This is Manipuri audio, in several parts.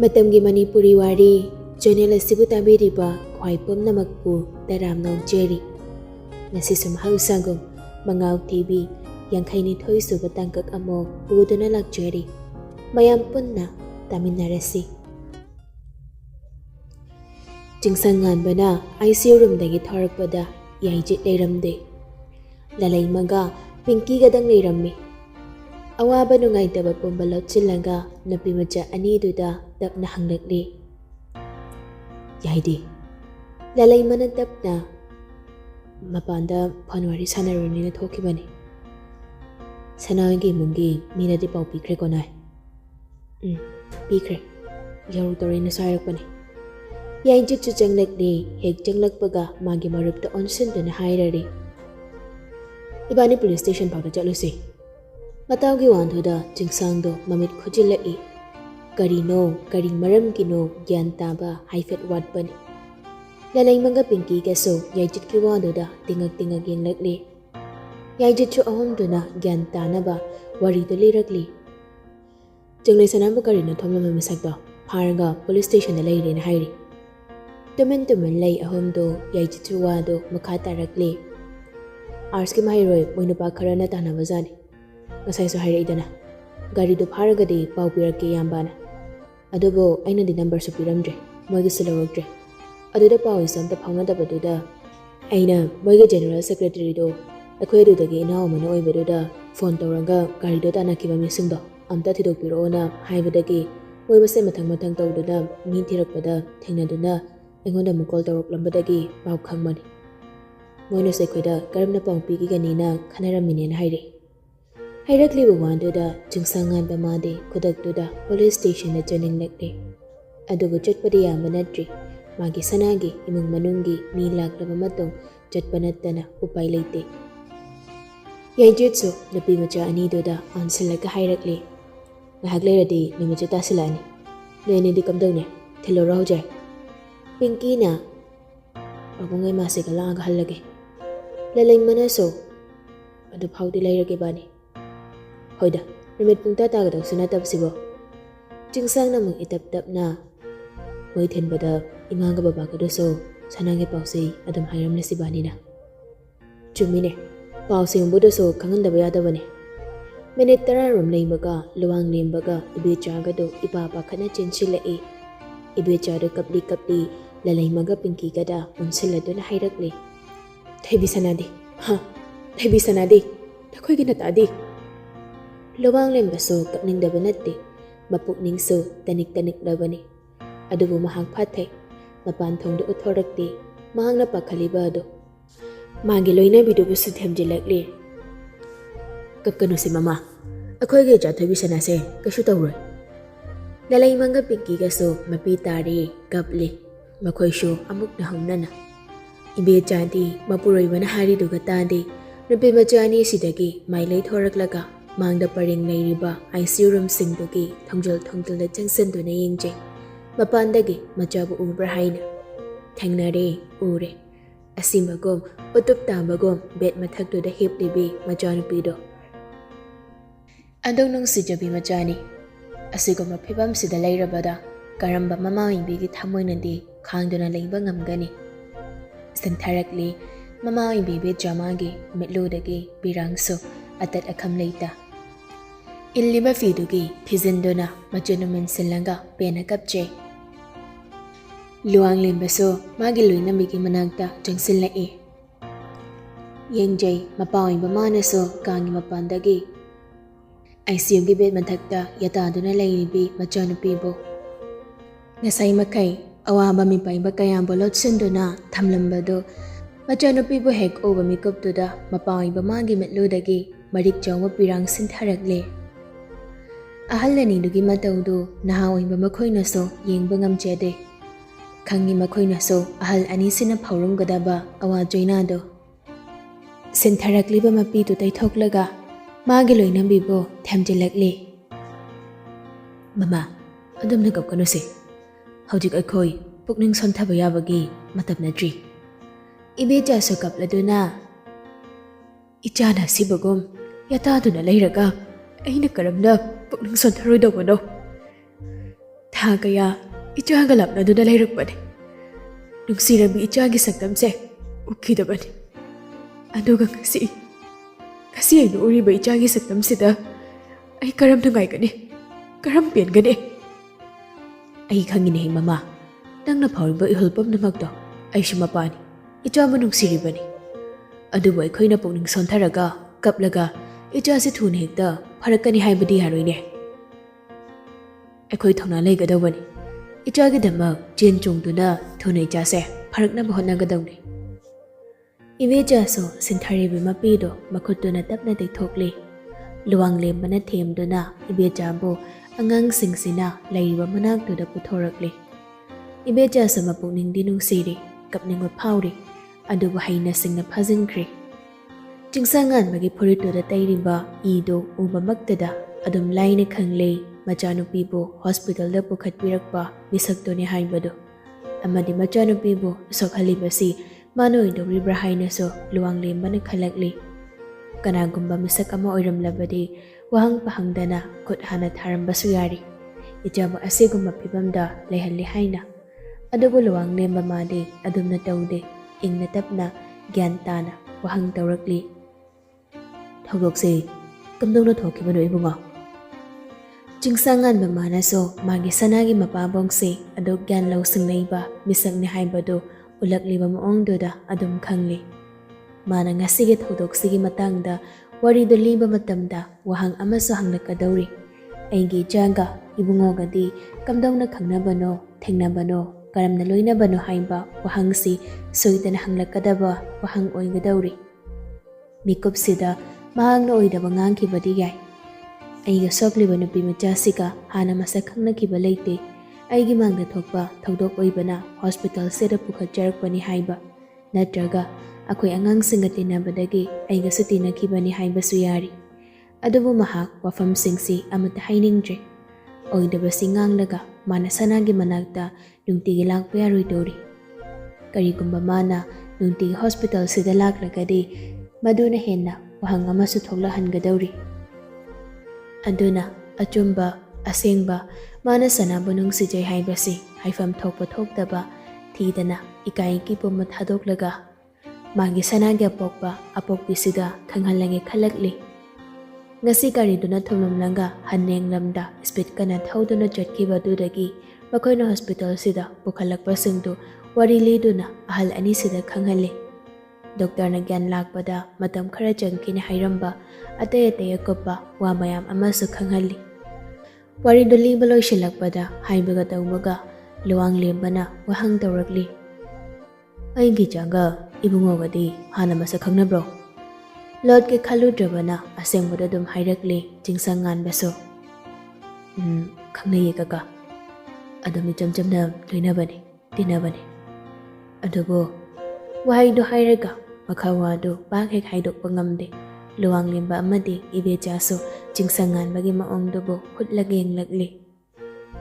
Matamgi Manipuri Wari, channel asibu tabiriba khwai pumnamakpu taram nongcheri. Nasisum hausagum Mangao Thibi, Ningthouja suba tangkak amo puduna lakcheri. Mayam punna taminarasi. Jingsangan bana ICU room dagi thorakpada yaijit leiramde. Lalai maga pinki gadang leirammi. Awaba nungay daba pumbalot silaga napimaja aniduda dap na hanglagli. Yaidi. Lalay manadap na mapanda panwari sanaruni na thokibani. Sanawagi mungi mina di pau pikre ko na. Pikre. Yaru torin na sarakpani. Yaijit su janglagli hek janglagpaga magi marupta onsin do na hairari. Ibani police station pagda jalusi. Matamgi wandhuda jingsangdo mamit khujilai. Karino, kari maram kino gyan taba haifet watpani. Lalay mga pinki kaso yaijit ki wandhuda tingag yang lagli. Yaijit su ahomdo na gyan tanaba wari do lirakli. Janglay sanamba karino thomla mamisagdo paraga police station na lay rin hairi. Tumen lay ahomdo yaijit su wado makata rakli. Ars ki mahiroy moinupa karana tanabazani. Ngasay so hairaidana. Gari do paragadi pau pirake yambana. Adobo aina di number so piramdre. Moigi silawagdre. Adoda pau isam ta phaunadabaduda. Aina moigi general secretary do. Akhoi adudagi inao mana oibaduda phone tawranga gari do tanakiba misingdo. Amta thidokpiroona haibadagi moibase mathang tawduna mi thirakpada thengnaduna aingonda mukol tawroklambadagi pau khangmani. Moina sekhoida karamna pau pigiganina khanaraminen hairi. Hairakli wanduda jingsangan bamade kudakduda police station na janing nakde. Adubu chatpadi yamanadri, magi sanagi imung manungi mi lakraba matong chatpanattana upay laite. Yaijutsu napi macha aniduda onsilaga hairakli. Nahaglay namajata silani. Nene di kamdawne, tilora hujay. Pinky na, pabungay masikala aga halage. Lalay manaso, adub hawdi layrage bani. Hoida, namit pung tatagadag sunatab sibo. Jingsang namang itap-tap na. Moithen bada imanga babaga doso sanangi pausi adam hayram na si bani na. Chumine, pausi yung budoso kangandaba yadabane. Minit tararom laymaga, luwang limbaga, ibichaga do ipapakat na chinsila e. Ibichado kapli-kapli, lalaymaga pinki kada, unsila do na hayrakli. Taibisa nadi, ha, taibisa nadi, takoy ginatadi. Luwang lembaso kapning dabanati, mapukning so tanik-tanik labani. Adubo mahang patay, mapantong do uthorakti, mahang napakalibado. Magiloy na bidubo sa tiyamjilagli. Kapkano si mama, ako'y gaya bisa na se, kaso tawroy. Lalay mga pinki kaso mapitari, kapli, makoy siyo amok na hangna na. Ibi janti, mapuroy man hari dugatandi, napimajani sidagi, may lay thoraklaga. Mangda paring layriba ICU room singdugi thongjol da jangsan do na yingjing. Mapandagi majabu ubra haina. Thangnare ure. Asimagom utup tambagom bed mathakdo da hip libi majani pido. Andong nung sijabi majani. Asigom mapibam sida layrabada karamba mamawing bigi thamoy nandi khangdo na layba ngamgani. Santharakli mamawing bibi jamagi metludagi birangso atat akam layta. Illiba fidugi pizindona majunumin silanga pena kapche. Luang limbaso magiloy na migi managda jang sila e. Yengjay mapawing bamanaso kangi mapandagi. Ay siyong gibet mantakda yatado na laylibi majunupibo. Nasay makay awaba mipay bakayang bolot sundona tamlambado. Majunupibo hek oba mikuptuda mapawing bamagi metludagi marik jaw mapirang sintharagli. Ahal na nidugi matawdo nahaway ba makoy na so yeng bangam jede. Kangi makoy na so ahal anisin na paurong gadaba awadjoy nado. Sintharakli ba mapito tay thoklaga magiloy na bibo thamjilagli. Mama, adom nagap kano si. Hawjik akoy pukning sontaba yabagi matap na dri. Ibija so kaplado na. Ichana si bagom yatado na layraga ay nakaramdam pukning sontharoy daw ano. ꯊꯥ ꯀꯌꯥ ꯏꯆꯥꯒ ꯂꯥꯞꯅꯗꯨꯅ ꯂꯩꯔꯛꯄꯅꯤ. ꯅꯨꯡꯁꯤꯔꯕꯤ ꯏꯆꯥꯒꯤ ꯁꯛꯇꯝꯁꯦ ꯎꯈꯤꯗꯕꯅꯤ. ꯑꯗꯨꯒ ꯉꯁꯤ ꯑꯩꯅ ꯎꯔꯤꯕ ꯏꯆꯥꯒꯤ ꯁꯛꯇꯝꯁꯤꯗ ꯑꯩ ꯀꯔꯝ ꯅꯨꯡꯉꯥꯏꯒꯅꯤ? ꯀꯔꯝ ꯄꯦꯟꯒꯅꯤ? ꯑꯩ ꯈꯪꯉꯤꯅꯦ ꯃꯃꯥ. ꯅꯪꯅ ꯐꯥꯎꯔꯤꯕ ꯏꯍꯨꯜ ꯄꯨꯝꯅꯃꯛꯇꯣ ꯑꯩꯁꯨ ꯃꯄꯥꯅꯤ. ꯏꯆꯥꯕꯨ ꯅꯨꯡꯁꯤꯔꯤꯕꯅꯤ. ꯑꯗꯨꯕꯨ ꯑꯩꯈꯣꯏꯅ ꯄꯨꯛꯅꯤꯡ ꯁꯣꯟꯊꯔꯒ ꯀꯞꯂꯒ ꯏꯆꯥꯁꯤ ꯊꯨꯅ ꯍꯦꯛꯇ ꯐꯔꯛꯀꯅꯤ ꯍꯥꯏꯕꯗꯤ ꯌꯥꯔꯣꯏꯅꯦ. ꯑꯩꯈꯣꯏ ꯊꯧꯅꯥ ꯂꯩꯒꯗꯧꯕꯅꯤ. ꯏꯆꯥꯒꯤꯗꯃꯛ ꯆꯦꯟ ꯆꯣꯡꯗꯨꯅ ꯊꯨꯅ ꯏꯆꯥꯁꯦ ꯐꯔꯛꯅꯕ ꯍꯣꯠꯅꯒꯗꯧꯅꯤ. ꯏꯕꯦꯆꯥꯁꯨ ꯁꯤꯟꯊꯔꯤꯕꯤ ꯃꯄꯤꯗꯣ ꯃꯈꯨꯠꯇꯨꯅ ꯇꯞꯅ ꯇꯩꯊꯣꯛꯂꯤ. ꯂꯨꯋꯥꯡ ꯂꯦꯝꯕꯅ ꯊꯦꯝꯗꯨꯅ ꯏꯕꯦꯆꯥꯕꯨ ꯑꯉꯥꯡꯁꯤꯡꯁꯤꯅ ꯂꯩꯔꯤꯕ ꯃꯅꯥꯛꯇꯨꯗ ꯄꯨꯊꯣꯔꯛꯂꯤ. ꯏꯕꯦꯆꯥꯁꯨ ꯃꯄꯨꯛꯅꯤꯡꯗꯤ ꯅꯨꯡꯁꯤꯔꯤ, ꯀꯞꯅꯤꯡꯕ ꯐꯥꯎꯔꯤ, ꯑꯗꯨꯕꯨ ꯍꯩꯅ ꯁꯤꯡꯅ ꯐꯥꯖꯤꯟꯈ꯭ꯔꯤ. ꯆꯤꯡꯁꯥꯡ ꯉꯥꯟꯕꯒꯤ ꯐꯨꯔꯤꯠꯇꯨꯗ ꯇꯩꯔꯤꯕ ꯏꯗꯨ ꯎꯕꯃꯛꯇꯗ ꯑꯗꯨꯝ ꯂꯥꯏꯅ ꯈꯪꯂꯦ ꯃꯆꯥꯅꯨꯄꯤꯕꯨ ꯍꯣꯁꯄꯤꯇꯥꯜꯗ ꯄꯨꯈꯠꯄꯤꯔꯛꯄ ꯃꯤꯁꯛꯇꯨꯅꯤ ꯍꯥꯏꯕꯗꯨ. ꯑꯃꯗꯤ ꯃꯆꯥꯅꯨꯄꯤꯕꯨ ꯁꯣꯛꯍꯜꯂꯤꯕꯁꯤ ꯃꯥꯅ ꯑꯣꯏꯗꯧꯔꯤꯕ꯭ꯔꯥ ꯍꯥꯏꯅꯁꯨ ꯂꯨꯋꯥꯡ ꯂꯦꯝꯕꯅ ꯈꯜꯂꯛꯂꯤ. ꯀꯅꯥꯒꯨꯝꯕ ꯃꯤꯁꯛ ꯑꯃ ꯑꯣꯏꯔꯝꯂꯕꯗꯤ ꯋꯥꯍꯪ ꯄꯍꯪꯗꯅ ꯈꯨꯠ ꯍꯥꯟꯅ ꯊꯥꯔꯝꯕꯁꯨ ꯌꯥꯔꯤ, ꯏꯆꯥꯕꯨ ꯑꯁꯤꯒꯨꯝꯕ ꯐꯤꯕꯝꯗ ꯂꯩꯍꯜꯂꯤ ꯍꯥꯏꯅ. ꯑꯗꯨꯕꯨ ꯂꯨꯋꯥꯡ ꯂꯦꯝꯕ ꯃꯥꯗꯤ ꯑꯗꯨꯝꯅ ꯇꯧꯗꯦ. ꯏꯪꯅ ꯇꯞꯅ ꯒ꯭ꯌꯥꯟ ꯇꯥꯅ ꯋꯥꯍꯪ ꯇꯧꯔꯛꯂꯤ. ꯊꯧꯗꯣꯛꯁꯦ ꯀꯝꯗꯧꯅ ꯊꯣꯛꯈꯤꯕꯅꯣ ꯏꯕꯨꯡꯉꯣ? ꯆꯤꯡꯁꯥꯡ ꯉꯥꯟꯕ ꯃꯥꯅꯁꯨ ꯃꯥꯒꯤ ꯁꯅꯥꯒꯤ ꯃꯄꯥꯕꯣꯡꯁꯤ ꯑꯗꯨ ꯒ꯭ꯌꯥꯟ ꯂꯧꯁꯤꯡ ꯂꯩꯕ ꯃꯤꯁꯛꯅꯤ ꯍꯥꯏꯕꯗꯨ ꯎꯠꯂꯛꯂꯤꯕ ꯃꯑꯣꯡꯗꯨꯗ ꯑꯗꯨꯝ ꯈꯪꯂꯤ. ꯃꯥꯅ ꯉꯁꯤꯒꯤ ꯊꯧꯗꯣꯛꯁꯤꯒꯤ ꯃꯇꯥꯡꯗ ꯋꯥꯔꯤꯗꯨ ꯂꯤꯕ ꯃꯇꯝꯗ ꯋꯥꯍꯪ ꯑꯃꯁꯨ ꯍꯪꯂꯛꯀꯗꯧꯔꯤ. ꯑꯩꯒꯤ ꯏꯆꯥꯒ ꯏꯕꯨꯡꯉꯣꯒꯗꯤ ꯀꯝꯗꯧꯅ ꯈꯪꯅꯕꯅꯣ, ꯊꯦꯡꯅꯕꯅꯣ, ꯀꯔꯝꯅ ꯂꯣꯏꯅꯕꯅꯣ ꯍꯥꯏꯕ ꯋꯥꯍꯪꯁꯤ ꯁꯣꯏꯗꯅ ꯍꯪꯂꯛꯀꯗꯕ ꯋꯥꯍꯪ ꯑꯣꯏꯒꯗꯧꯔꯤ. ꯃꯤꯀꯨꯞꯁꯤꯗ ꯃꯍꯥꯛꯅ ꯑꯣꯏꯗꯕ ꯉꯥꯡꯈꯤꯕꯗꯤ ꯌꯥꯏ. ꯑꯩꯒ ꯁꯣꯛꯂꯤꯕ ꯅꯨꯄꯤ ꯃꯆꯥꯁꯤꯒ ꯍꯥꯟꯅ ꯃꯁꯛ ꯈꯪꯅꯈꯤꯕ ꯂꯩꯇꯦ. ꯑꯩꯒꯤ ꯃꯥꯡꯗ ꯊꯣꯛꯄ ꯊꯧꯗꯣꯛ ꯑꯣꯏꯕꯅ ꯍꯣꯁꯄꯤꯇꯥꯜꯁꯤꯗ ꯄꯨꯈꯠꯆꯔꯛꯄꯅꯤ ꯍꯥꯏꯕ, ꯅꯠꯇ꯭ꯔꯒ ꯑꯩꯈꯣꯏ ꯑꯉꯥꯡꯁꯤꯡꯒ ꯇꯤꯟꯅꯕꯗꯒꯤ ꯑꯩꯒꯁꯨ ꯇꯤꯟꯅꯈꯤꯕꯅꯤ ꯍꯥꯏꯕꯁꯨ ꯌꯥꯔꯤ. ꯑꯗꯨꯕꯨ ꯃꯍꯥꯛ ꯋꯥꯐꯝꯁꯤꯡꯁꯤ ꯑꯃꯠꯇ ꯍꯥꯏꯅꯤꯡꯗ꯭ꯔꯦ. ꯑꯣꯏꯗꯕꯁꯤ ꯉꯥꯡꯂꯒ ꯃꯥꯅ ꯁꯅꯥꯒꯤ ꯃꯅꯥꯛꯇ ꯅꯨꯡꯇꯤꯒꯤ ꯂꯥꯛꯄ ꯌꯥꯔꯣꯏꯗꯧꯔꯤ. ꯀꯔꯤꯒꯨꯝꯕ ꯃꯥꯅ ꯅꯨꯡꯇꯤꯒꯤ ꯍꯣꯁꯄꯤꯇꯥꯜꯁꯤꯗ ꯂꯥꯛꯂꯒꯗꯤ ꯃꯗꯨꯅ ꯍꯦꯟꯅ ꯋꯥꯍꯪ ꯑꯃꯁꯨ ꯊꯣꯛꯂꯛꯍꯟꯒꯗꯧꯔꯤ. ꯑꯗꯨꯅ ꯑꯆꯨꯝꯕ, ꯑꯁꯦꯡꯕ, ꯃꯥꯅ ꯁꯅꯥꯕꯨ ꯅꯨꯡꯁꯤꯖꯩ ꯍꯥꯏꯕꯁꯤ ꯍꯥꯏꯐꯝ ꯊꯣꯛꯄ ꯊꯣꯛꯇꯕ ꯊꯤꯗꯅ ꯏꯀꯥꯏꯒꯤ ꯄꯨꯝꯕ ꯊꯥꯗꯣꯛꯂꯒ ꯃꯥꯒꯤ ꯁꯅꯥꯒꯤ ꯑꯄꯣꯛꯄ ꯑꯄꯣꯛꯄꯤꯁꯤꯗ ꯈꯪꯍꯜꯂꯒꯦ ꯈꯜꯂꯛꯂꯤ. ꯉꯁꯤ ꯒꯥꯔꯤꯗꯨꯅ ꯊꯨꯝꯂꯝꯂꯒ ꯍꯟꯅꯦꯡꯂꯝꯗ ꯁ꯭ꯄꯤꯠ ꯀꯟꯅ ꯊꯧꯗꯨꯅ ꯆꯠꯈꯤꯕꯗꯨꯗꯒꯤ ꯃꯈꯣꯏꯅ ꯍꯣꯁꯄꯤꯇꯥꯜꯁꯤꯗ ꯄꯨꯈꯠꯂꯛꯄꯁꯤꯡꯗꯨ ꯋꯥꯔꯤ ꯂꯤꯗꯨꯅ ꯑꯍꯜ ꯑꯅꯤꯁꯤꯗ ꯈꯪꯍꯜꯂꯤ. ꯗꯣꯛꯇꯔꯅ ꯒ꯭ꯌꯥꯟ ꯂꯥꯛꯄꯗ ꯃꯇꯝ ꯈꯔ ꯆꯪꯈꯤꯅꯤ ꯍꯥꯏꯔꯝꯕ ꯑꯇꯩ ꯑꯇꯩ ꯑꯀꯨꯞꯄ ꯋꯥ ꯃꯌꯥꯝ ꯑꯃꯁꯨ ꯈꯪꯍꯜꯂꯤ. ꯋꯥꯔꯤꯗꯨ ꯂꯤꯕ ꯂꯣꯏꯁꯤꯜꯂꯛꯄꯗ ꯍꯥꯏꯕꯒ ꯇꯧꯕꯒ ꯂꯨꯋꯥꯡ ꯂꯦꯝꯕꯅ ꯋꯥꯍꯪ ꯇꯧꯔꯛꯂꯤ. ꯑꯩꯒꯤ ꯏꯆꯥꯒ ꯏꯕꯨꯡꯉꯣꯒꯗꯤ ꯍꯥꯟꯅ ꯃꯁꯛ ꯈꯪꯅꯕ꯭ꯔꯣ? ꯂꯣꯠꯀꯦ ꯈꯜꯂꯨꯗ꯭ꯔꯕꯅ ꯑꯁꯦꯡꯕꯗ ꯑꯗꯨꯝ ꯍꯥꯏꯔꯛꯂꯤ ꯆꯤꯡꯁꯥꯡ ꯉꯥꯟꯕꯁꯨ. ꯈꯪꯅꯩꯌꯦ ꯀꯀꯥ. ꯑꯗꯨꯝ ꯏꯆꯝ ꯆꯝꯅ ꯂꯣꯏꯅꯕꯅꯤ, ꯇꯤꯟꯅꯕꯅꯤ. ꯑꯗꯨꯕꯨ ꯋꯥꯍꯩꯗꯨ ꯍꯥꯏꯔꯒ ꯃꯈꯥ ꯋꯥꯗꯨ ꯄꯥꯛ ꯍꯦꯛ ꯍꯥꯏꯗꯣꯛꯄ ꯉꯝꯗꯦ. ꯂꯨꯋꯥꯡ ꯂꯦꯝꯕ ꯑꯃꯗꯤ ꯏꯕꯦꯆꯥꯁꯨ ꯆꯤꯡꯁꯥꯡ ꯉꯥꯟꯕꯒꯤ ꯃꯑꯣꯡꯗꯨꯕꯨ ꯍꯨꯠꯂꯒ ꯌꯦꯡꯂꯛꯂꯤ.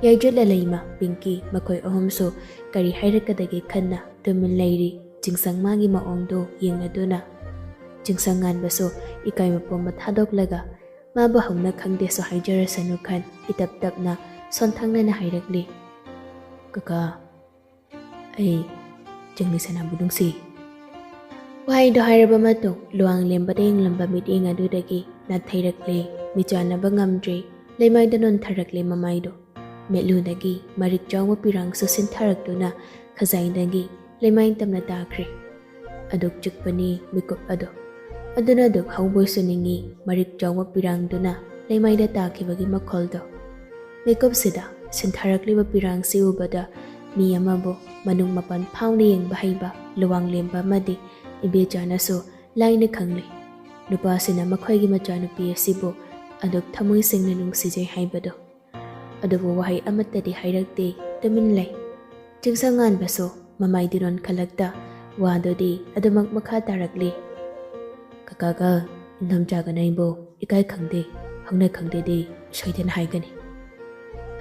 ꯌꯥꯏꯗ꯭ꯔꯠ ꯂꯂꯩꯃ, ꯄꯤꯡꯀꯤ ꯃꯈꯣꯏ ꯑꯍꯨꯝꯁꯨ ꯀꯔꯤ ꯍꯥꯏꯔꯛꯀꯗꯒꯦ ꯈꯟꯅ ꯇꯨꯃꯤꯟ ꯂꯩꯔꯤ ꯆꯤꯡꯁꯥꯡ ꯃꯥꯒꯤ ꯃꯑꯣꯡꯗꯨ ꯌꯦꯡꯂꯗꯨꯅ. ꯆꯤꯡꯁꯥꯡ ꯉꯥꯟꯕꯁꯨ ꯏꯀꯥꯏꯕ ꯄꯨꯝꯕ ꯊꯥꯗꯣꯛꯂꯒ ꯃꯥꯕꯨ ꯍꯧꯅ ꯈꯪꯗꯦꯁꯨ ꯍꯥꯏꯖꯔꯁꯅꯨ ꯈꯟ ꯏꯇꯞ ꯇꯞꯅ ꯁꯣꯟꯊꯪꯅꯅ ꯍꯥꯏꯔꯛꯂꯤ. ꯀꯀꯥ, ꯑꯩ ꯆꯪꯂꯤ ꯁꯅꯥꯕꯨ ꯅꯨꯡꯁꯤ. ꯋꯥꯍꯩꯗꯨ ꯍꯥꯏꯔꯕ ꯃꯇꯨꯡ ꯂꯨꯋꯥꯡ ꯂꯦꯝꯕꯗ ꯌꯦꯡꯂꯝꯕ ꯃꯤꯠꯌꯦꯡ ꯑꯗꯨꯗꯒꯤ ꯅꯥꯊꯩꯔꯛꯂꯦ. ꯃꯤꯆꯥꯟꯅꯕ ꯉꯝꯗ꯭ꯔꯦ. ꯂꯩꯃꯥꯏꯗ ꯅꯣꯟꯊꯔꯛꯂꯦ ꯃꯃꯥꯏꯗꯨ. ꯃꯤꯠꯂꯨꯗꯒꯤ ꯃꯔꯤꯛ ꯆꯥꯎꯕ ꯄꯤꯔꯥꯡꯁꯨ ꯁꯤꯟꯊꯔꯛꯇꯨꯅ ꯈꯖꯥꯏꯗꯒꯤ ꯂꯩꯃꯥꯏ ꯇꯝꯅ ꯇꯥꯈ꯭ꯔꯦ. ꯑꯗꯨꯛ ꯆꯤꯛꯄꯅꯤ ꯃꯤꯀꯨꯞ ꯑꯗꯨ. ꯑꯗꯨꯅ ꯑꯗꯨꯛ ꯍꯧꯕꯣꯏꯁꯨ ꯅꯤꯡꯉꯤ ꯃꯔꯤꯛ ꯆꯥꯎꯕ ꯄꯤꯔꯥꯡꯗꯨꯅ ꯂꯩꯃꯥꯏꯗ ꯇꯥꯈꯤꯕꯒꯤ ꯃꯈꯣꯜꯗꯣ. ꯃꯤꯀꯨꯞꯁꯤꯗ ꯁꯤꯟꯊꯔꯛꯂꯤꯕ ꯄꯤꯔꯥꯡꯁꯤ ꯎꯕꯗ ꯃꯤ ꯑꯃꯕꯨ ꯃꯅꯨꯡ ꯃꯄꯥꯟ ꯐꯥꯎꯅ ꯌꯦꯡꯕ ꯍꯩꯕ ꯂꯨꯋꯥꯡ ꯂꯦꯝꯕ ꯑꯃꯗꯤ ꯏꯕꯦꯆꯥꯅꯁꯨ ꯂꯥꯏꯅ ꯈꯪꯂꯤ. ꯅꯨꯄꯥꯁꯤꯅ ꯃꯈꯣꯏꯒꯤ ꯃꯆꯥꯅꯨꯄꯤ ꯑꯁꯤꯕꯨ ꯑꯗꯨꯛ ꯊꯃꯣꯏ ꯁꯦꯡꯅ ꯅꯨꯡꯁꯤꯖꯩ ꯍꯥꯏꯕꯗꯣ. ꯑꯗꯨꯕꯨ ꯋꯥꯍꯩ ꯑꯃꯠꯇꯗꯤ ꯍꯥꯏꯔꯛꯇꯦ, ꯇꯨꯃꯤꯟ ꯂꯩ. ꯆꯤꯡꯁꯥꯡ ꯉꯥꯟꯕꯁꯨ ꯃꯃꯥꯏꯗꯤ ꯅꯣꯟꯈꯠꯂꯛꯇ ꯋꯥꯗꯨꯗꯤ ꯑꯗꯨꯃꯛ ꯃꯈꯥ ꯇꯥꯔꯛꯂꯤ. ꯀꯀꯥꯒ ꯏꯟꯊꯣꯝꯆꯥꯒꯅ ꯑꯩꯕꯨ ꯏꯀꯥꯏ ꯈꯪꯗꯦ, ꯍꯧꯅ ꯈꯪꯗꯦꯗꯤ ꯁꯣꯏꯗꯅ ꯍꯥꯏꯒꯅꯤ.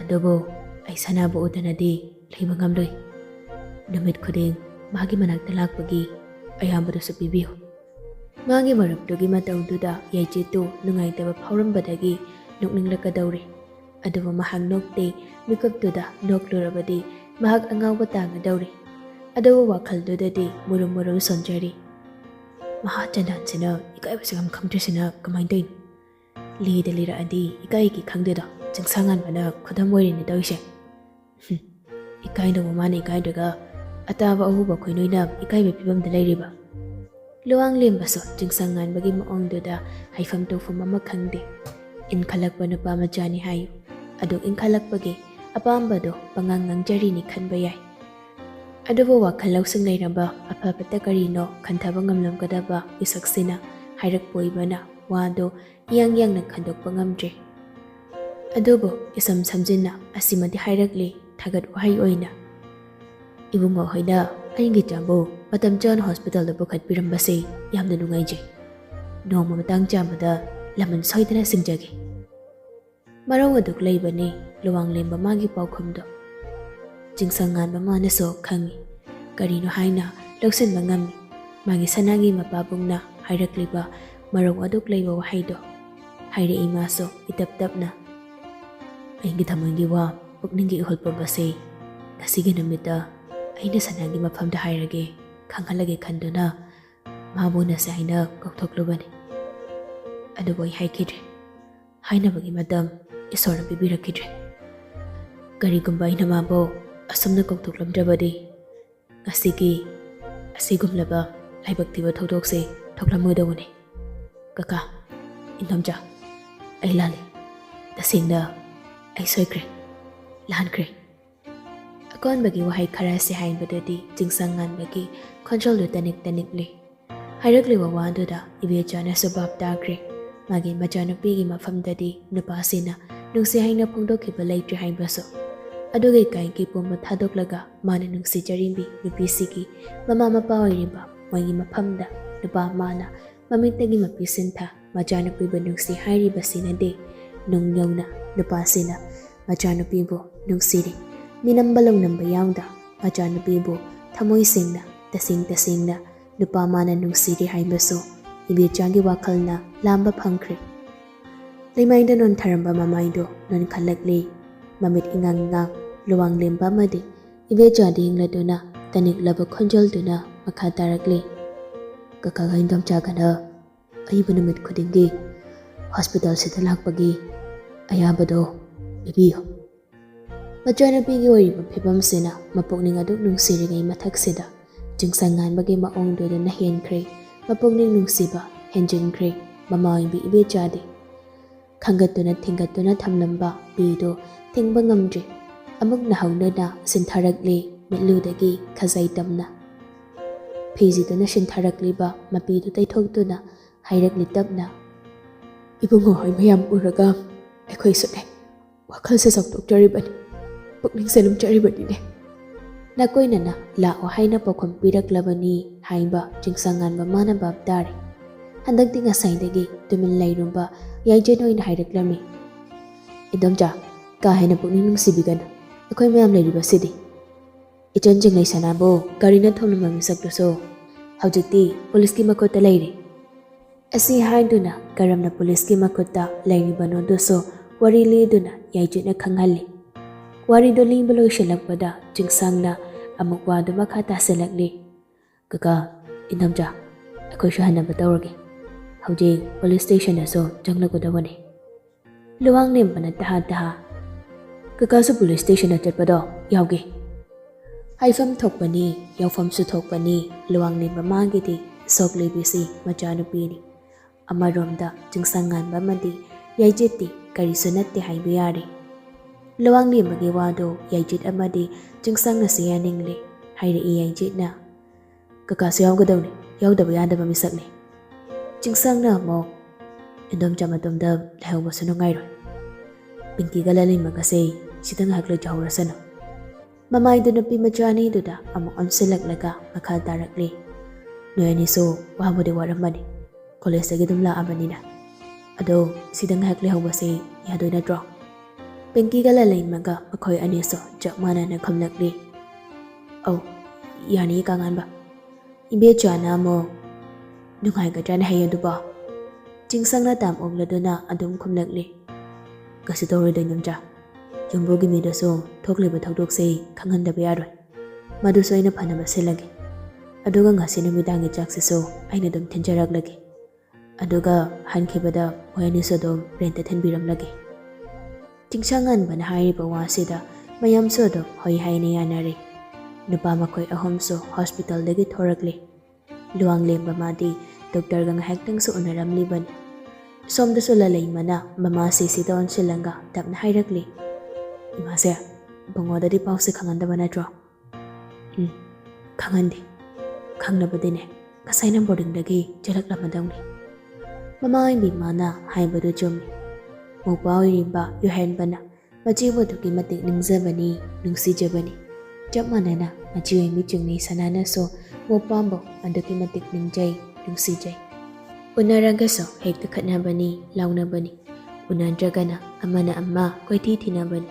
ꯑꯗꯨꯕꯨ ꯑꯩ ꯁꯅꯥꯕꯨ ꯎꯗꯅꯗꯤ ꯂꯩꯕ ꯉꯝꯂꯣꯏ. ꯅꯨꯃꯤꯠ ꯈꯨꯗꯤꯡ ꯃꯥꯒꯤ ꯃꯅꯥꯛꯇ ꯂꯥꯛꯄꯒꯤ ꯑꯌꯥꯝꯕꯗꯨꯁꯨ ꯄꯤꯕꯤꯌꯨ. ꯃꯥꯒꯤ ꯃꯔꯨꯞꯇꯨꯒꯤ ꯃꯇꯧꯗꯨꯗ ꯌꯥꯏꯆꯦꯠꯇꯨ ꯅꯨꯡꯉꯥꯏꯇꯕ ꯐꯥꯎꯔꯝꯕꯗꯒꯤ ꯅꯣꯛꯅꯤꯡꯂꯛꯀꯗꯧꯔꯤ. ꯑꯗꯨꯕꯨ ꯃꯍꯥꯛ ꯅꯣꯛꯇꯦ ꯃꯤꯀꯨꯞꯇꯨꯗ ꯅꯣꯛꯂꯨꯔꯕꯗꯤ ꯃꯍꯥꯛ ꯑꯉꯥꯎꯕ ꯇꯥꯒꯗꯧꯔꯤ ꯑꯗꯨꯕꯨ ꯋꯥꯈꯜꯗꯨꯗꯗꯤ ꯃꯨꯔꯨꯝ ꯃꯨꯔꯨꯝ ꯁꯣꯟꯖꯔꯤ ꯃꯍꯥ ꯆꯟꯗꯥꯟꯁꯤꯅ ꯏꯀꯥꯏꯕꯁꯨ ꯈꯪꯗ꯭ꯔꯤꯁꯤꯅ ꯀꯃꯥꯏꯅ ꯇꯧꯔꯤꯅꯣ ꯂꯤꯗ ꯂꯤꯔꯛꯑꯗꯤ ꯏꯀꯥꯏꯒꯤ ꯈꯪꯗꯦꯗꯣ ꯆꯤꯡꯁꯥꯡꯉꯥꯟꯕꯅ ꯈꯨꯗꯝ ꯑꯣꯏꯔꯤꯅꯤ ꯇꯧꯔꯤꯁꯦ ꯏꯀꯥꯏꯗꯧꯕ ꯃꯥꯅ ꯏꯀꯥꯏꯗ꯭ꯔꯒ ꯑꯇꯥꯕ ꯑꯍꯨꯕ ꯑꯩꯈꯣꯏ ꯅꯣꯏꯅ ꯏꯀꯥꯏꯕ ꯐꯤꯕꯝꯗ ꯂꯩꯔꯤꯕ ꯂꯨꯋꯥꯡ ꯂꯦꯝꯕꯁꯨ ꯆꯤꯡꯁꯥꯡꯉꯥꯟꯕꯒꯤ ꯃꯑꯣꯡꯗꯨꯗ ꯍꯥꯏꯐꯝ ꯇꯧꯐꯝ ꯑꯃ ꯈꯪꯗꯦ ꯏꯟꯈꯠꯂꯛꯄ ꯅꯨꯄꯥ ꯃꯆꯥꯅꯤ ꯍꯥꯏꯌꯨ ꯑꯗꯨ ꯏꯟꯈꯠꯂꯛꯄꯒꯤ ꯑꯄꯥꯝꯕꯗꯣ ꯄꯉꯥꯡ ꯉꯥꯡꯖꯔꯤꯅꯤ ꯈꯟꯕ ꯌꯥꯏ ꯑꯗꯨꯕꯨ ꯋꯥꯈꯜ ꯂꯧꯁꯤꯡ ꯂꯩꯔꯕ ꯑꯐ ꯐꯠꯇ ꯀꯔꯤꯅꯣ ꯈꯟꯊꯕ ꯉꯝꯂꯝꯒꯗꯕ ꯏꯁꯛꯁꯤꯅ ꯍꯥꯏꯔꯛꯄ ꯑꯣꯏꯕꯅ ꯋꯥꯗꯣ ꯏꯌꯥꯡ ꯌꯥꯡꯅ ꯈꯟꯗꯣꯛꯄ ꯉꯝꯗ꯭ꯔꯦ ꯑꯗꯨꯕꯨ ꯏꯁꯝ ꯁꯝꯖꯤꯟꯅ ꯑꯁꯤꯃꯗꯤ ꯍꯥꯏꯔꯛꯂꯤ ꯊꯥꯒꯠ ꯋꯥꯍꯩ ꯑꯣꯏꯅ ꯏꯕꯨꯡꯉꯣ ꯍꯣꯏꯅ ꯑꯩꯒꯤ ꯆꯥꯕꯨ ꯃꯇꯝ ꯆꯥꯅ ꯍꯣꯁꯄꯤꯇꯥꯜꯗ ꯄꯨꯈꯠꯄꯤꯔꯝꯕꯁꯦ ꯌꯥꯝꯅ ꯅꯨꯡꯉꯥꯏꯖꯩ ꯅꯣꯡꯃ ꯃꯇꯥꯡ ꯆꯥꯕꯗ ꯂꯃꯟ ꯁꯣꯏꯗꯅ ꯁꯤꯡꯖꯒꯦ ꯃꯔꯧ ꯑꯗꯨꯛ ꯂꯩꯕꯅꯤ ꯂꯨꯋꯥꯡ ꯂꯦꯝꯕ ꯃꯥꯒꯤ ꯄꯥꯎꯈꯨꯝꯗꯣ ꯆꯤꯡꯁꯥꯡꯉꯥꯟꯕ ꯃꯥꯅꯁꯨ ꯈꯪꯏ ꯀꯔꯤꯅꯣ ꯍꯥꯏꯅ ꯂꯧꯁꯤꯟꯕ ꯉꯝꯃꯤ ꯃꯥꯒꯤ ꯁꯅꯥꯒꯤ ꯃꯄꯥꯕꯨꯡꯅ ꯍꯥꯏꯔꯛꯂꯤꯕ ꯃꯔꯧ ꯑꯗꯨꯛ ꯂꯩꯕ ꯋꯥꯍꯩꯗꯣ ꯍꯥꯏꯔꯛꯏ ꯃꯥꯁꯨ ꯏꯇꯞ ꯇꯞꯅ ꯑꯩꯒꯤ ꯊꯃꯣꯏꯒꯤ ꯋꯥ ꯄꯨꯛꯅꯤꯡꯒꯤ ꯏꯍꯨꯜ ꯄꯨꯝꯕꯁꯦ ꯉꯁꯤꯒꯤ ꯅꯨꯃꯤꯠꯇ ꯑꯩꯅ ꯁꯅꯥꯒꯤ ꯃꯐꯝꯗ ꯍꯥꯏꯔꯒꯦ ꯈꯪꯍꯜꯂꯒꯦ ꯈꯟꯗꯨꯅ ꯃꯥꯕꯨꯅꯁꯦ ꯑꯩꯅ ꯀꯧꯊꯣꯛꯂꯨꯕꯅꯤ ꯑꯗꯨꯕꯨ ꯑꯩ ꯍꯥꯏꯈꯤꯗ꯭ꯔꯦ ꯍꯥꯏꯅꯕꯒꯤ ꯃꯇꯝ ꯏꯁꯣꯔꯅ ꯄꯤꯕꯤꯔꯛꯈꯤꯗ꯭ꯔꯦ ꯀꯔꯤꯒꯨꯝꯕ ꯑꯩꯅ ꯃꯥꯕꯨ ꯑꯁꯨꯝꯅ ꯀꯧꯊꯣꯛꯂꯝꯗ꯭ꯔꯕꯗꯤ ꯉꯁꯤꯒꯤ ꯑꯁꯤꯒꯨꯝꯂꯕ ꯂꯥꯏꯕꯛ ꯊꯤꯕ ꯊꯧꯗꯣꯛꯁꯦ ꯊꯣꯛꯂꯝꯃꯣꯏꯗꯧꯕꯅꯤ ꯀꯀꯥ ꯏꯟꯗꯣꯝꯆꯥ ꯑꯩ ꯂꯥꯜꯂꯤ ꯇꯁꯦꯡꯅ ꯑꯩ ꯁꯣꯏꯈ꯭ꯔꯦ ꯂꯥꯟꯈ꯭ꯔꯦ ꯑꯀꯣꯟꯕꯒꯤ ꯋꯥꯍꯩ ꯈꯔꯁꯦ ꯍꯥꯏꯕꯗꯗꯤ ꯆꯤꯡꯁꯥꯡꯉꯥꯟꯕꯒꯤ ꯈꯣꯟꯖꯦꯜꯗꯨ ꯇꯅꯤꯛ ꯇꯅꯤꯛꯂꯤ ꯍꯥꯏꯔꯛꯂꯤꯕ ꯋꯥꯗꯨꯗ ꯏꯕꯦꯆꯥꯅꯁꯨ ꯚꯥꯞ ꯇꯥꯈ꯭ꯔꯦ ꯃꯥꯒꯤ ꯃꯆꯥꯅꯨꯄꯤꯒꯤ ꯃꯐꯝꯗꯗꯤ ꯅꯨꯄꯥꯁꯤꯅ ꯅꯨꯡꯁꯤ ꯍꯥꯏꯅ ꯐꯣꯡꯗꯣꯛꯈꯤꯕ ꯂꯩꯇ꯭ꯔꯦ ꯍꯥꯏꯕꯁꯨ ꯑꯗꯨꯒꯤ ꯀꯥꯏꯒꯤ ꯄꯨꯝꯕ ꯊꯥꯗꯣꯛꯂꯒ ꯃꯥꯅ ꯅꯨꯡꯁꯤꯖꯔꯤꯕꯤ ꯅꯨꯄꯤꯁꯤꯒꯤ ꯃꯃꯥ ꯃꯄꯥ ꯑꯣꯏꯔꯤꯕ ꯃꯣꯏꯒꯤ ꯃꯐꯝꯗ ꯅꯨꯄꯥ ꯃꯥꯅ ꯃꯃꯤꯠꯇꯒꯤ ꯃꯄꯤ ꯁꯤꯟꯊ ꯃꯆꯥꯅꯨꯄꯤꯕꯨ ꯅꯨꯡꯁꯤ ꯍꯥꯏꯔꯤꯕꯁꯤꯅꯗꯤ ꯅꯨꯡ ꯌꯧꯅ ꯅꯨꯄꯥꯁꯤꯅ ꯃꯆꯥꯅꯨꯄꯤꯕꯨ ꯅꯨꯡꯁꯤꯔꯤ ꯃꯤꯅꯝꯕ ꯂꯧꯅꯝꯕ ꯌꯥꯎꯗ ꯃꯆꯥꯅꯨꯄꯤꯕꯨ ꯊꯃꯣꯏ ꯁꯦꯡꯅ ꯇꯁꯦꯡꯅ ꯅꯨꯄꯥ ꯃꯥꯅ ꯅꯨꯡꯁꯤꯔꯤ ꯍꯥꯏꯕꯁꯨ ꯏꯕꯦꯆꯥꯒꯤ ꯋꯥꯈꯜꯅ ꯂꯥꯝꯕ ꯐꯪꯈ꯭ꯔꯦ ꯂꯩꯃꯥꯏꯗ ꯅꯣꯟꯊꯔꯝꯕ ꯃꯃꯥꯏꯗꯨ ꯅꯣꯟꯈꯠꯂꯛꯂꯤ ꯃꯃꯤꯠ ꯏꯉꯥꯡ ꯉꯥꯡ ꯂꯨꯋꯥꯡ ꯂꯦꯝꯕ ꯑꯃꯗꯤ ꯏꯕꯦꯆꯥꯗ ꯌꯦꯡꯂꯗꯨꯅ ꯇꯅꯤꯛꯂꯕ ꯈꯣꯟꯖꯦꯜꯗꯨꯅ ꯃꯈꯥ ꯇꯥꯔꯛꯂꯤ ꯀꯀꯥꯒ ꯏꯟꯗꯣꯝꯆꯥꯒꯅ ꯑꯏꯕ ꯅꯨꯃꯤꯠ ꯈꯨꯗꯤꯡꯒꯤ ꯍꯣꯁꯄꯤꯇꯥꯜꯁꯤꯗ ꯂꯥꯛꯄꯒꯤ ꯑꯌꯥꯕꯗꯣ ꯄꯤꯕꯤꯌꯨ ꯃꯆꯥꯅꯨꯄꯤꯒꯤ ꯑꯣꯏꯔꯤꯕ ꯐꯤꯕꯝꯁꯤꯅ ꯃꯄꯨꯛꯅꯤꯡ ꯑꯗꯨꯛ ꯅꯨꯡꯁꯤꯔꯤꯉꯩ ꯃꯊꯛꯁꯤꯗ ꯆꯤꯡꯁꯥꯡꯉꯥꯟꯕꯒꯤ ꯃꯑꯣꯡꯗꯨꯗꯅ ꯍꯦꯟꯈ꯭ꯔꯦ ꯃꯄꯨꯛꯅꯤꯡ ꯅꯨꯡꯁꯤꯕ ꯍꯦꯟꯖꯤꯟꯈ꯭ꯔꯦ ꯃꯃꯥ ꯑꯣꯏꯕꯤ ꯏꯕꯦꯆꯥꯗꯤ ꯈꯪꯒꯠꯇꯨꯅ ꯊꯤꯡꯒꯠꯇꯨꯅ ꯊꯝꯂꯝꯕ ꯄꯤꯗꯨ ꯊꯤꯡꯕ ꯉꯝꯗ꯭ꯔꯤ ꯑꯃꯨꯛ ꯅꯍꯧꯅꯅ ꯁꯤꯟꯊꯔꯛꯂꯤ ꯃꯤꯠꯂꯨꯗꯒꯤ ꯈꯖꯥꯏ ꯇꯝꯅ ꯐꯤꯖꯤꯗꯨꯅ ꯁꯤꯟꯊꯔꯛꯂꯤꯕ ꯃꯄꯤꯗꯨ ꯇꯩꯊꯣꯛꯇꯨꯅ ꯍꯥꯏꯔꯛꯂꯤ ꯇꯞꯅ ꯏꯕꯨꯡꯉꯣ ꯍꯣꯏ ꯃꯌꯥꯝ ꯎꯔꯒ ꯑꯩꯈꯣꯏꯁꯨꯅꯦ ꯋꯥꯈꯜꯁꯦ ꯆꯥꯎꯊꯣꯛꯆꯔꯤꯕꯅꯤ ꯄꯨꯛꯅꯤꯡꯁꯦ ꯂꯨꯝꯆꯔꯤꯕꯅꯤꯅꯦ ꯅꯥꯀꯣꯏꯅꯅ ꯂꯥꯛꯑꯣ ꯍꯥꯏꯅ ꯄꯥꯎꯈꯨꯝ ꯄꯤꯔꯛꯂꯕꯅꯤ ꯍꯥꯏꯕ ꯆꯤꯡꯁꯥꯡꯉꯥꯟꯕ ꯃꯥꯅ ꯚꯥꯞ ꯇꯥꯔꯦ ꯍꯟꯗꯛꯇꯤ ꯉꯁꯥꯏꯗꯒꯤ ꯇꯨꯃꯤꯟ ꯂꯩꯔꯨꯕ ꯌꯥꯏꯖꯦꯟ ꯑꯣꯏꯅ ꯍꯥꯏꯔꯛꯂꯝꯃꯤ ꯏꯟꯗꯣꯝꯆꯥ ꯀꯥ ꯍꯦꯟꯅ ꯄꯨꯛꯅꯤꯡ ꯅꯨꯡꯁꯤꯕꯤꯒꯅꯨ ꯑꯩꯈꯣꯏ ꯃꯌꯥꯝ ꯂꯩꯔꯤꯕꯁꯤꯗꯤ ꯏꯆꯟ ꯆꯤꯡꯂꯩ ꯁꯅꯥꯕꯨ ꯒꯥꯔꯤꯅ ꯊꯣꯝꯂꯝꯕ ꯃꯤꯁꯛꯇꯨꯁꯨ ꯍꯧꯖꯤꯛꯇꯤ ꯄꯨꯂꯤꯁꯀꯤ ꯃꯈꯨꯠꯇ ꯂꯩꯔꯤ ꯑꯁꯤ ꯍꯥꯏꯗꯨꯅ ꯀꯔꯝꯅ ꯄꯨꯂꯤꯁꯀꯤ ꯃꯈꯨꯠꯇ ꯂꯩꯔꯤꯕꯅꯣꯗꯨꯁꯨ ꯋꯥꯔꯤ ꯂꯤꯗꯨꯅ ꯌꯥꯏꯖꯦꯠꯅ ꯈꯪꯍꯜꯂꯤ ꯋꯥꯔꯤꯗꯣ ꯂꯤꯕ ꯂꯣꯏꯁꯤꯜꯂꯛꯄꯗ ꯆꯤꯡꯁꯥꯡꯅ ꯑꯃꯨꯛ ꯋꯥꯗꯨ ꯃꯈꯥ ꯇꯥꯁꯤꯜꯂꯛꯂꯤ ꯀꯀꯥ ꯏꯟꯗꯣꯝꯆꯥ ꯑꯩꯈꯣꯏꯁꯨ ꯍꯟꯅꯕ ꯇꯧꯔꯒꯦ ꯍꯧꯖꯤꯛ ꯄꯨꯂꯤꯁ ꯁ꯭ꯇꯦꯁꯟꯗꯁꯨ ꯆꯪꯂꯛꯀꯗꯕꯅꯤ ꯂꯨꯋꯥꯡ ꯂꯦꯝꯕꯅ ꯇꯍꯥ ꯀꯀꯥꯁꯨ ꯄꯨꯂꯤꯁ ꯁ꯭ꯇꯦꯁꯟꯗ ꯆꯠꯄꯗꯣ ꯌꯥꯎꯒꯦ ꯍꯥꯏꯐꯝ ꯊꯣꯛꯄꯅꯤ ꯌꯥꯎꯐꯝꯁꯨ ꯊꯣꯛꯄꯅꯤ ꯂꯨꯋꯥꯡ ꯂꯦꯝꯕ ꯃꯥꯒꯤꯗꯤ ꯁꯣꯛꯂꯤꯕꯤꯁꯤ ꯃꯆꯥꯅꯨꯄꯤꯅꯤ ꯑꯃꯔꯣꯝꯗ ꯆꯤꯡꯁꯥꯡꯉꯥꯟꯕ ꯑꯃꯗꯤ ꯌꯥꯏꯖꯦꯠꯇꯤ ꯀꯔꯤꯁꯨ ꯅꯠꯇꯦ ꯍꯥꯏꯕ ꯌꯥꯔꯦ ꯂꯨꯋꯥꯡ ꯂꯦꯝꯕꯒꯤ ꯋꯥꯗꯣ ꯌꯥꯏꯖꯦꯠ ꯑꯃꯗꯤ ꯆꯤꯡꯁꯥꯡꯅꯁꯨ ꯌꯥꯅꯤꯡꯂꯤ ꯍꯥꯏꯔꯛꯏ ꯌꯥꯏꯖꯦꯠꯅ ꯀꯀꯥꯁꯨ ꯌꯥꯎꯒꯗꯧꯅꯤ ꯌꯥꯎꯗꯕ ꯌꯥꯗꯕ ꯃꯤꯁꯛꯅꯤ ꯆꯤꯡꯁꯥꯡꯅ ꯑꯃꯨꯛ ꯏꯟꯗꯣꯝꯆꯥ ꯃꯇꯨꯡꯗ ꯂꯩꯍꯧꯕꯁꯨ ꯅꯨꯡꯉꯥꯏꯔꯣꯏ ꯄꯤꯡꯀꯤꯒ ꯂꯂꯩꯃꯒꯁꯦ ꯁꯤꯗ ꯉꯥꯏꯍꯥꯛ ꯂꯩꯖꯍꯧꯔꯁꯅꯨ ꯃꯃꯥꯏꯗꯨ ꯅꯨꯄꯤ ꯃꯆꯥ ꯑꯅꯤꯗꯨꯗ ꯑꯃꯨꯛ ꯑꯣꯟꯁꯤꯜꯂꯛꯂꯒ ꯃꯈꯥ ꯇꯥꯔꯛꯂꯤ ꯅꯣꯏ ꯑꯅꯤꯁꯨ ꯋꯥꯕꯨꯗꯤ ꯋꯥꯔꯝꯃꯅꯤ ꯀꯣꯂꯦꯖꯇꯒꯤ ꯑꯗꯨꯝ ꯂꯥꯛꯑꯕꯅꯤꯅ ꯑꯗꯣ ꯁꯤꯗ ꯉꯥꯏꯍꯥꯛ ꯂꯩꯍꯧꯕꯁꯦ ꯌꯥꯗꯣꯏ ꯅꯠꯇ꯭ꯔꯣ ꯄꯤꯡꯀꯤꯒ ꯂꯂꯩꯃꯒ ꯃꯈꯣꯏ ꯑꯅꯤꯁꯨ ꯆꯞ ꯃꯥꯟꯅꯅ ꯈꯨꯝꯂꯛꯂꯤ ꯑꯧ ꯌꯥꯅꯤꯌꯦ ꯀꯥꯉꯥꯟꯕ ꯏꯕꯦꯆꯥꯅ ꯑꯃꯨꯛ ꯅꯨꯡꯉꯥꯏꯒꯗ꯭ꯔꯥꯅ ꯍꯩ ꯑꯗꯨꯕꯣ ꯆꯤꯡꯁꯥꯡꯅ ꯇꯥꯝ ꯑꯣꯛꯂꯗꯨꯅ ꯑꯗꯨꯝ ꯈꯨꯝꯂꯛꯂꯤ ꯀꯩꯁꯨ ꯇꯧꯔꯣꯏꯗꯣꯏ ꯏꯟꯗꯣꯝꯆꯥ ꯌꯨꯝꯕꯨꯒꯤ ꯃꯤꯗꯁꯨ ꯊꯣꯛꯂꯤꯕ ꯊꯧꯗꯣꯛꯁꯦ ꯈꯪꯍꯟꯗꯕ ꯌꯥꯔꯣꯏ ꯃꯗꯨꯁꯨ ꯑꯩꯅ ꯐꯅꯕ ꯁꯤꯜꯂꯒꯦ ꯑꯗꯨꯒ ꯉꯁꯤ ꯅꯨꯃꯤꯗꯥꯡꯒꯤ ꯆꯥꯛꯁꯤꯁꯨ ꯑꯩꯅ ꯑꯗꯨꯝ ꯊꯤꯟꯖꯔꯛꯂꯒꯦ ꯑꯗꯨꯒ ꯍꯟꯈꯤꯕꯗ ꯃꯣꯏ ꯑꯅꯤꯁꯨ ꯑꯗꯨꯝ ꯔꯦꯟꯇ ꯊꯤꯟꯕꯤꯔꯝꯂꯒꯦ ꯆꯤꯡꯁꯥꯡꯉꯥꯟꯕꯅ ꯍꯥꯏꯔꯤꯕ ꯋꯥꯁꯤꯗ ꯃꯌꯥꯝꯁꯨ ꯑꯗꯨꯝ ꯍꯣꯏ ꯍꯥꯏꯅ ꯌꯥꯅꯔꯤ ꯅꯨꯄꯥ ꯃꯈꯣꯏ ꯑꯍꯨꯝꯁꯨ ꯍꯣꯁꯄꯤꯇꯥꯜꯗꯒꯤ ꯊꯣꯔꯛꯂꯤ ꯂꯨꯋꯥꯡꯂꯦꯝꯕ ꯃꯥꯗꯤ ꯗꯣꯛꯇꯔꯒ ꯉꯥꯏꯍꯥꯛꯇꯪꯁꯨ ꯎꯅꯔꯝꯂꯤꯕꯅꯤ ꯁꯣꯝꯗꯁꯨ ꯂꯂꯩꯃꯅ ꯃꯃꯥꯁꯤ ꯁꯤꯗ ꯑꯣꯟꯁꯤꯜꯂꯒ ꯇꯞꯅ ꯍꯥꯏꯔꯛꯂꯤ ꯏꯃꯥꯁꯦ ꯕꯨꯡꯉꯣꯗꯗꯤ ꯄꯥꯎꯁꯦ ꯈꯪꯍꯟꯗꯕ ꯅꯠꯇ꯭ꯔꯣ ꯈꯪꯍꯟꯗꯦ ꯈꯪꯅꯕꯗꯤꯅꯦ ꯉꯁꯥꯏꯅ ꯕꯣꯔꯗꯤꯡꯗꯒꯤ ꯆꯦꯜꯂꯛꯂꯝꯃꯗꯧꯅꯤ ꯃꯃꯥ ꯑꯣꯏꯕꯤ ꯃꯥꯅ ꯍꯥꯏꯕꯗꯨ ꯆꯨꯝꯃꯤ ꯃꯧꯄꯥ ꯑꯣꯏꯔꯤꯕ ꯌꯨꯍꯦꯟꯕꯅ ꯃꯆꯦꯕꯨ ꯑꯗꯨꯛꯀꯤ ꯃꯇꯤꯛ ꯅꯤꯡꯖꯕꯅꯤ ꯅꯨꯡꯁꯤꯖꯕꯅꯤ ꯆꯞ ꯃꯥꯟꯅꯅ ꯃꯆꯦ ꯑꯣꯏꯃꯤ ꯆꯨꯝꯃꯤ ꯁꯅꯥꯅꯁꯨ ꯃꯧꯄꯥꯕꯨ ꯑꯗꯨꯛꯀꯤ ꯃꯇꯤꯛ ꯅꯤꯡꯖꯩ ꯅꯨꯡꯁꯤꯖꯩ ꯎꯅꯔꯒꯁꯨ ꯍꯦꯛꯇ ꯈꯠꯅꯕꯅꯤ ꯂꯥꯎꯅꯕꯅꯤ ꯎꯅꯗ꯭ꯔꯒꯅ ꯑꯃꯅ ꯑꯃ ꯀꯣꯏꯊꯤ ꯊꯤꯅꯕꯅꯤ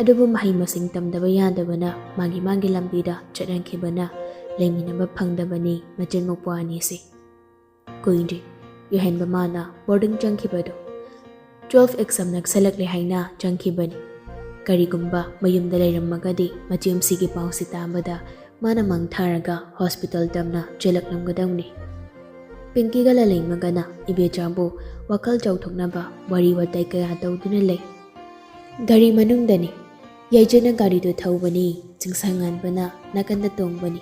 ꯑꯗꯨꯕꯨ ꯃꯍꯩ ꯃꯁꯤꯡ ꯇꯝꯗꯕ ꯌꯥꯗꯕꯅ ꯃꯥꯒꯤ ꯂꯝꯕꯤꯗ ꯆꯠꯅꯈꯤꯕꯅ ꯂꯩꯃꯤꯟꯅꯕ ꯐꯪꯗꯕꯅꯤ ꯃꯆꯤꯟ ꯃꯧꯄ꯭ꯋꯥ ꯑꯅꯤꯁꯤ ꯀꯨꯏꯗ꯭ꯔꯤ ꯌꯨꯍꯦꯟꯕ ꯃꯥꯅ ꯕꯣꯔꯗꯤꯡ ꯆꯪꯈꯤꯕꯗꯣ 12 ꯑꯦꯛꯖꯥꯝ ꯅꯛꯁꯜꯂꯛꯂꯦ ꯍꯥꯏꯅ ꯆꯪꯈꯤꯕꯅꯤ ꯀꯔꯤꯒꯨꯝꯕ ꯃꯌꯨꯝꯗ ꯂꯩꯔꯝꯃꯒꯗꯤ ꯃꯆꯦꯝꯁꯤꯒꯤ ꯄꯥꯎꯁꯤ ꯇꯥꯕꯗ ꯃꯥꯅ ꯃꯥꯡꯊꯥꯔꯒ ꯍꯣꯁꯄꯤꯇꯥꯜ ꯇꯝꯅ ꯆꯦꯜꯂꯛꯂꯝꯒꯗꯧꯅꯤ ꯄꯤꯡꯀꯤꯒ ꯂꯂꯩꯃꯒꯅ ꯏꯕꯦꯆꯥꯕꯨ ꯋꯥꯈꯜ ꯆꯥꯎꯊꯣꯛꯅꯕ ꯋꯥꯔꯤ ꯋꯥꯇꯥꯏ ꯀꯌꯥ ꯇꯧꯗꯨꯅ ꯂꯩ ꯒꯥꯔꯤ ꯃꯅꯨꯡꯗꯅꯤ ꯌꯥꯏꯖꯅ ꯒꯥꯔꯤꯗꯨ ꯊꯧꯕꯅꯤ ꯆꯤꯡꯁꯥꯡꯉꯥꯟꯕꯅ ꯅꯥꯀꯟꯗ ꯇꯣꯡꯕꯅꯤ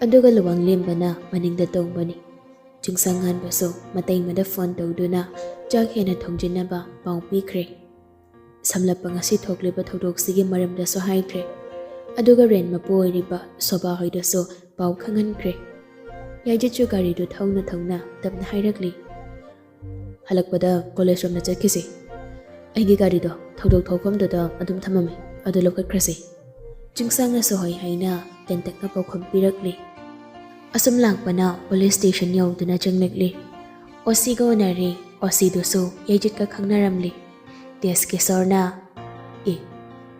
ꯑꯗꯨꯒ ꯂꯨꯋꯥꯡꯂꯦꯝꯕꯅ ꯃꯅꯤꯡꯗ ꯇꯣꯡꯕꯅꯤ ꯆꯤꯡꯁꯥꯡꯉꯥꯟꯕꯁꯨ ꯃꯇꯩꯃꯗ ꯐꯣꯟ ꯇꯧꯗꯨꯅ ꯆꯥꯛ ꯍꯦꯟꯅ ꯊꯣꯡꯖꯤꯟꯅꯕ ꯄꯥꯎ ꯄꯤꯈ꯭ꯔꯦ ꯁꯝꯂꯞꯄ ꯉꯁꯤ ꯊꯣꯛꯂꯤꯕ ꯊꯧꯗꯣꯛꯁꯤꯒꯤ ꯃꯔꯝꯗꯁꯨ ꯍꯥꯏꯈ꯭ꯔꯦ ꯑꯗꯨꯒ ꯔꯦꯟ ꯃꯄꯨ ꯑꯣꯏꯔꯤꯕ ꯁꯣꯕꯥ ꯍꯣꯏꯗꯁꯨ ꯄꯥꯎ ꯈꯪꯍꯟꯈ꯭ꯔꯦ ꯌꯥꯏꯖꯠꯁꯨ ꯒꯥꯔꯤꯗꯨ ꯊꯧꯅ ꯊꯧꯅ ꯇꯞꯅ ꯍꯥꯏꯔꯛꯂꯤ ꯍꯜꯂꯛꯄꯗ ꯀꯣꯂꯦꯖ ꯔꯣꯝꯗ ꯆꯠꯈꯤꯁꯤ ꯑꯩꯒꯤ ꯒꯥꯔꯤꯗꯣ ꯊꯧꯗꯣꯛ ꯊꯣꯛꯐꯝꯗꯨꯗ ꯑꯗꯨꯝ ꯊꯝꯃꯝꯃꯦ ꯑꯗꯨ ꯂꯧꯈꯠꯈ꯭ꯔꯁꯤ ꯆꯤꯡꯁꯥꯡꯅꯁꯨ ꯍꯣꯏ ꯍꯥꯏꯅ ꯇꯦꯟꯇꯛꯅ ꯄꯥꯎꯈꯨꯝ ꯄꯤꯔꯛꯂꯤ ꯑꯁꯨꯝ ꯂꯥꯛꯄꯅ ꯄꯨꯂꯤꯁ ꯁ꯭ꯇꯦꯁꯟ ꯌꯧꯗꯨꯅ ꯆꯪꯂꯛꯂꯤ ꯑꯣꯁꯤꯒ ꯎꯅꯔꯦ ꯑꯣꯁꯤꯗꯨꯁꯨ ꯌꯥꯏꯖꯠꯀ ꯈꯪꯅꯔꯝꯂꯤ ꯇꯦꯁꯀꯦꯁꯣꯔꯅ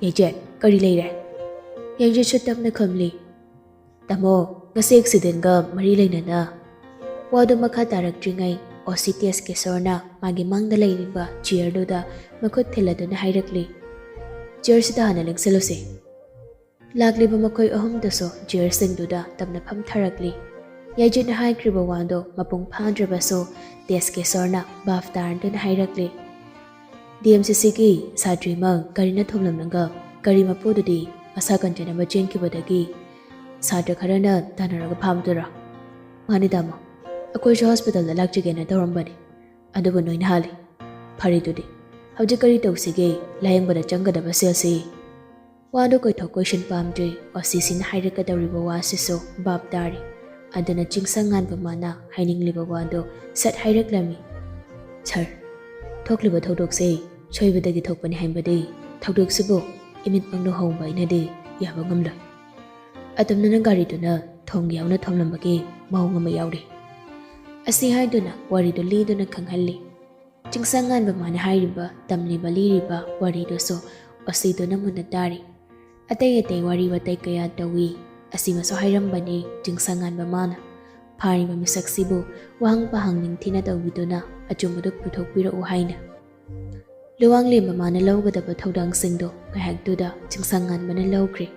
ꯌꯥꯏꯖꯠ ꯀꯔꯤ ꯂꯩꯔꯦ ꯌꯥꯏꯖꯠꯁꯨ ꯇꯞꯅ ꯈꯨꯝꯂꯤ ꯇꯥꯃꯣ ꯉꯁꯤ ꯑꯦꯛꯁꯤꯗꯦꯟꯒ ꯃꯔꯤ ꯂꯩꯅꯅ ꯋꯥꯗꯨ ꯃꯈꯥ ꯇꯥꯔꯛꯇ꯭ꯔꯤꯉꯩ ꯑꯣꯁꯤ ꯇꯦꯁꯀꯦꯁꯣꯔꯅ ꯃꯥꯒꯤ ꯃꯥꯡꯗ ꯂꯩꯔꯤꯕ ꯆꯤꯌꯔꯗꯨꯗ ꯃꯈꯨꯠ ꯊꯤꯜꯂꯗꯨꯅ ꯍꯥꯏꯔꯛꯂꯤ ꯆꯤꯌꯔꯁꯤꯗ ꯍꯥꯟꯅ ꯂꯦꯡꯁꯤꯜꯂꯨꯁꯤ ꯂꯥꯛꯂꯤꯕ ꯃꯈꯣꯏ ꯑꯍꯨꯝꯗꯨꯁꯨ ꯆꯤꯌꯔꯁꯤꯡꯗꯨꯗ ꯇꯞꯅ ꯐꯝꯊꯔꯛꯂꯤ ꯌꯥꯏꯖꯠꯅ ꯍꯥꯏꯈ꯭ꯔꯤꯕ ꯋꯥꯗꯣ ꯃꯄꯨꯡ ꯐꯥꯗ꯭ꯔꯕꯁꯨ ꯇꯦꯁꯀꯦꯁꯣꯔꯅ ꯚꯥꯞ ꯇꯥꯔꯗꯨꯅ ꯍꯥꯏꯔꯛꯂꯤ DMCCꯒꯤ ꯁꯥꯇ꯭ꯔꯤ ꯑꯃ ꯒꯥꯔꯤꯅ ꯊꯣꯝꯂꯝꯂꯒ ꯒꯥꯔꯤ ꯃꯄꯨꯗꯨꯗꯤ ꯃꯁꯥ ꯀꯟꯖꯅꯕ ꯆꯦꯟꯈꯤꯕꯗꯒꯤ ꯁꯥꯇ꯭ꯔ ꯈꯔꯅ ꯇꯥꯟꯅꯔꯒ ꯐꯥꯕꯗꯨꯔꯣ ꯃꯥꯅꯤ ꯇꯥꯃꯣ ꯑꯩꯈꯣꯏꯁꯨ ꯍꯣꯁꯄꯤꯇꯥꯜꯗ ꯂꯥꯛꯆꯒꯦꯅ ꯇꯧꯔꯝꯕꯅꯤ ꯑꯗꯨꯕꯨ ꯅꯣꯏꯅ ꯍꯥꯜꯂꯤ ꯐꯔꯤꯗꯨꯗꯤ ꯍꯧꯖꯤꯛ ꯀꯔꯤ ꯇꯧꯁꯤꯒꯦ ꯂꯥꯌꯦꯡꯕꯗ ꯆꯪꯒꯗꯕ ꯁꯦꯜꯁꯤ ꯋꯥꯗꯨ ꯀꯣꯏꯊꯣꯛ ꯀꯣꯏꯁꯤꯟ ꯄꯥꯝꯗ꯭ꯔꯤ ꯑꯣꯁꯤꯁꯤꯅ ꯍꯥꯏꯔꯛꯀꯗꯧꯔꯤꯕ ꯋꯥꯁꯤꯁꯨ ꯚꯥꯞ ꯇꯥꯔꯤ ꯑꯗꯨꯅ ꯆꯤꯡꯁꯥꯡꯉꯥꯟꯕ ꯃꯥꯅ ꯍꯥꯏꯅꯤꯡꯂꯤꯕ ꯋꯥꯗꯣ ꯁꯠ ꯍꯥꯏꯔꯛꯂꯝꯃꯤ ꯁꯥꯔ ꯊꯣꯛꯂꯤꯕ ꯊꯧꯗꯣꯛꯁꯦ ꯁꯣꯏꯕꯗꯒꯤ ꯊꯣꯛꯄꯅꯤ ꯍꯥꯏꯕꯗꯤ ꯊꯧꯗꯣꯛꯁꯤꯕꯨ ꯏꯃꯤꯠꯃꯛꯅ ꯍꯧꯕ ꯑꯩꯅꯗꯤ ꯌꯥꯕ ꯉꯝꯂꯣꯏ ꯑꯗꯨꯝꯅ ꯒꯥꯔꯤꯗꯨꯅ ꯊꯣꯡ ꯌꯥꯎꯅ ꯊꯣꯝꯂꯝꯕꯒꯤ ꯃꯑꯣꯡ ꯑꯃ ꯌꯥꯎꯔꯤ ꯑꯁꯤ ꯍꯥꯏꯗꯨꯅ ꯋꯥꯔꯤꯗꯨ ꯂꯤꯗꯨꯅ ꯈꯪꯍꯜꯂꯤ ꯆꯤꯡꯁꯥꯡꯉꯥꯟꯕ ꯃꯥꯅ ꯍꯥꯏꯔꯤꯕ ꯇꯝꯂꯤꯕ ꯂꯤꯔꯤꯕ ꯋꯥꯔꯤꯗꯨꯁꯨ ꯑꯣꯁꯤꯗꯨꯅ ꯃꯨꯟꯅ ꯇꯥꯔꯤ ꯑꯇꯩ ꯋꯥꯔꯤ ꯋꯥꯇꯥꯏ ꯀꯌꯥ ꯇꯧꯏ ꯑꯁꯤꯃꯁꯨ ꯍꯥꯏꯔꯝꯕꯅꯤ ꯆꯤꯡꯁꯥꯡꯉꯥꯟꯕ ꯃꯥꯅ ꯐꯥꯔꯤꯕ ꯃꯤꯁꯛꯁꯤꯕꯨ ꯋꯥꯍꯪ ꯄꯥꯍꯪ ꯅꯤꯡꯊꯤꯅ ꯇꯧꯕꯤꯗꯨꯅ ꯑꯆꯨꯝꯕꯗꯨ ꯄꯨꯊꯣꯛꯄꯤꯔꯛꯎ ꯍꯥꯏꯅ ꯂꯨꯋꯥꯡꯂꯦꯝꯕ ꯃꯥꯅ ꯂꯧꯒꯗꯕ ꯊꯧꯗꯥꯡꯁꯤꯡꯗꯣ ꯉꯥꯏꯍꯥꯛꯇꯨꯗ ꯆꯤꯡꯁꯥꯡꯉꯥꯟꯕꯅ ꯂꯧꯈ꯭ꯔꯦ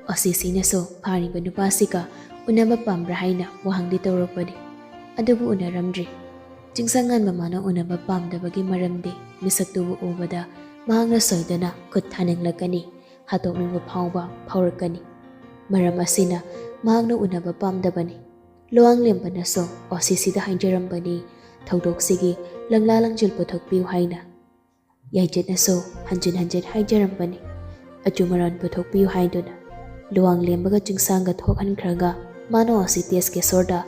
ꯑꯣꯁꯤꯁꯤꯅꯁꯨ ꯐꯥꯔꯤꯕ ꯅꯨꯄꯥꯁꯤꯒ ꯎꯅꯕ ꯄꯥꯝꯕ꯭ꯔꯥ ꯍꯥꯏꯅ ꯋꯥꯍꯪꯗꯤ ꯇꯧꯔꯛꯄꯅꯤ ꯑꯗꯨꯕꯨ ꯎꯅꯔꯝꯗ꯭ꯔꯤ ꯆꯤꯡꯁꯥꯡꯉꯥꯟꯕ ꯃꯥꯅ ꯎꯅꯕ ꯄꯥꯝꯗꯕꯒꯤ ꯃꯔꯝꯗꯤ ꯃꯤꯁꯛꯇꯨꯕꯨ ꯎꯕꯗ ꯃꯍꯥꯛꯅ ꯁꯣꯏꯗꯅ ꯈꯨꯠ ꯊꯥꯅꯤꯡꯂꯛꯀꯅꯤ ꯍꯥꯠꯇꯣꯛꯅꯤꯡꯕ ꯐꯥꯎꯕ ꯐꯥꯎꯔꯛꯀꯅꯤ ꯃꯔꯝ ꯑꯁꯤꯅ ꯃꯍꯥꯛꯅ ꯎꯅꯕ ꯄꯥꯝꯗꯕꯅꯤ ꯂꯨꯋꯥꯡꯂꯦꯝꯕꯅꯁꯨ ꯑꯣꯁꯤꯁꯤꯗ ꯍꯥꯏꯖꯔꯝꯕꯅꯤ ꯊꯧꯗꯣꯛꯁꯤꯒꯤ ꯂꯪꯂꯥ ꯂꯪꯖꯤꯜ ꯄꯨꯊꯣꯛꯄꯤꯌꯨ ꯍꯥꯏꯅ ꯌꯥꯏꯖꯠꯅꯁꯨ ꯍꯟꯖꯤꯟ ꯍꯟꯖꯤꯟ ꯍꯥꯏꯖꯔꯝꯕꯅꯤ ꯑꯆꯨꯝ ꯑꯔꯥꯟ ꯄꯨꯊꯣꯛꯄꯤꯌꯨ ꯍꯥꯏꯗꯨꯅ ꯂꯨꯋꯥꯡꯂꯦꯝꯕꯒ ꯆꯤꯡꯁꯥꯡꯒ ꯊꯣꯛꯍꯟꯈ꯭ꯔꯒ ꯃꯥꯅ ꯑꯣꯁꯤ ꯇꯦꯁꯀꯦꯁꯣꯔꯗ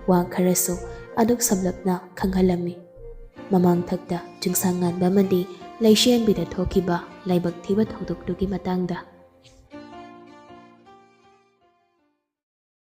ꯋꯥ ꯈꯔꯁꯨ ꯑꯗꯨꯛ ꯁꯝꯂꯞꯅ ꯈꯪꯍꯜꯂꯝꯃꯤ ꯃꯃꯥꯡꯊꯛꯇ ꯆꯤꯡꯁꯥꯡꯉꯥꯟꯕ ꯑꯃꯗꯤ ꯂꯩꯁꯦꯟꯕꯤꯗ ꯊꯣꯛꯈꯤꯕ ꯂꯥꯏꯕꯛ ꯊꯤꯕ ꯊꯧꯗꯣꯛꯇꯨꯒꯤ ꯃꯇꯥꯡꯗ